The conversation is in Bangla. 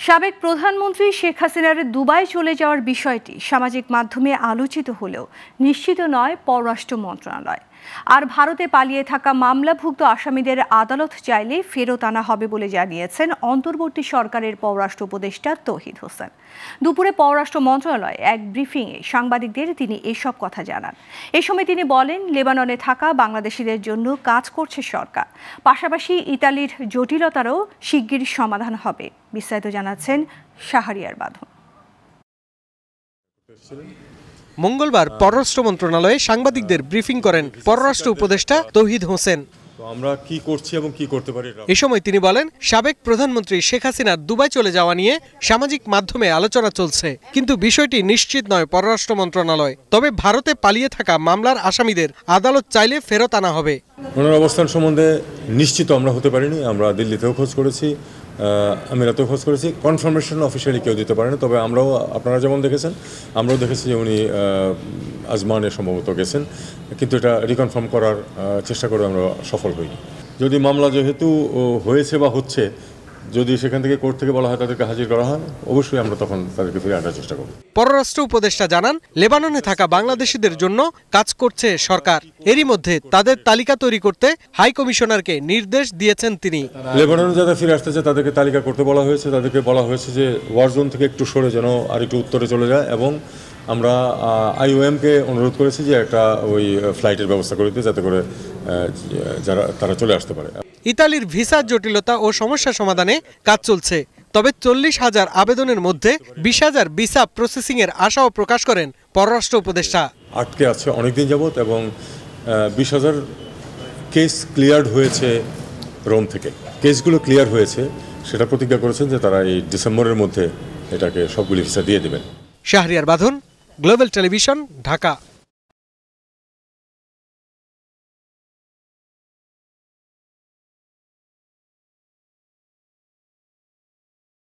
সাবেক প্রধানমন্ত্রী শেখ হাসিনার দুবাই চলে যাওয়ার বিষয়টি সামাজিক মাধ্যমে আলোচিত হলেও নিশ্চিত নয় পররাষ্ট্র মন্ত্রণালয়। আর ভারতে পালিয়ে থাকা মামলাভুক্ত আসামিদের আদালত চাইলে ফেরত আনা হবে বলে জানিয়েছেন অন্তর্বর্তী সরকারের পররাষ্ট্র উপদেষ্টা তৌহিদ হোসেন। দুপুরে পররাষ্ট্র মন্ত্রণালয়ে এক ব্রিফিংয়ে সাংবাদিকদের তিনি এসব কথা জানান। এ সময় তিনি বলেন, লেবাননে থাকা বাংলাদেশিদের জন্য কাজ করছে সরকার, পাশাপাশি ইতালির জটিলতারও শিগগির সমাধান হবে। বিস্তারিত জানাচ্ছেন শাহরিয়ার বাঁধন। মঙ্গলবার পররাষ্ট্র মন্ত্রণালয়ে সাংবাদিকদের ব্রিফিং করেন পররাষ্ট্র উপদেষ্টা তৌহিদ হোসেন। আমরা কি করছি এবং কি করতে পারি। এ সময় তিনি বলেন, সাবেক প্রধানমন্ত্রী শেখ হাসিনার দুবাই চলে যাওয়া নিয়ে সামাজিক মাধ্যমে আলোচনা চলছে, কিন্তু বিষয়টি নিশ্চিত নয় পররাষ্ট্র মন্ত্রণালয়। তবে ভারতে পালিয়ে থাকা মামলার আসামিদের আদালত চাইলে ফেরত আনা হবে। ওনার অবস্থান সম্বন্ধে নিশ্চিত আমরা হতে পারিনি। আমরা দিল্লিতেও খোঁজ করেছি, আমিরাতেও খোঁজ করেছি, কনফার্মেশন অফিসিয়ালি কেউ দিতে পারেনি। তবে আমরাও, আপনারা যেমন দেখেছেন, আমরাও দেখেছি যে উনি আজমানে সম্ভবত গেছেন, কিন্তু এটা রিকনফার্ম করার চেষ্টা করে আমরা সফল হইনি। যদি মামলা যেহেতু হয়েছে বা হচ্ছে, যদি সেখান থেকে কোর্ট থেকে বলা হয় তাদেরকে হাজির করা হয়, অবশ্যই আমরা তখন তাদেরকে ফিরে আনার চেষ্টা করব। পররাষ্ট্র উপদেষ্টা জানান, লেবাননে থাকা বাংলাদেশিদের জন্য কাজ করছে সরকার। এরই মধ্যে তাদের তালিকা তৈরি করতে হাই কমিশনারকে নির্দেশ দিয়েছেন তিনি। লেবাননে যারা ফিরে আসতে চায় তাদেরকে তালিকা করতে বলা হয়েছে। তাদেরকে বলা হয়েছে যে ওয়ার জোন থেকে একটু সরে যেন আর একটু উত্তরে চলে যায়, এবং আমরা IOM-কে অনুরোধ করেছি যে একটা ওই ফ্লাইটের ব্যবস্থা করে দিতে, যাতে করে তারা চলে আসতে পারে। ইতালির ভিসার জটিলতা ও সমস্যা সমাধানে কাজ চলছে। তবে 40,000 আবেদনের মধ্যে 20,000 ভিসা প্রসেসিংয়ের আশাও প্রকাশ করেন পররাষ্ট্র উপদেষ্টা। আটকে আছে অনেকদিন যাবৎ, এবং 20,000 কেস ক্লিয়ার হয়েছে রোম থেকে। কেসগুলো ক্লিয়ার হয়েছে, সেটা প্রতিজ্ঞা করেছেন যে তারা এই ডিসেম্বরের মধ্যে এটাকে সবগুলি ভিসা দিয়ে দেবেন। শাহরিয়ার বাঁধন, গ্লোবাল টেলিভিশন, ঢাকা।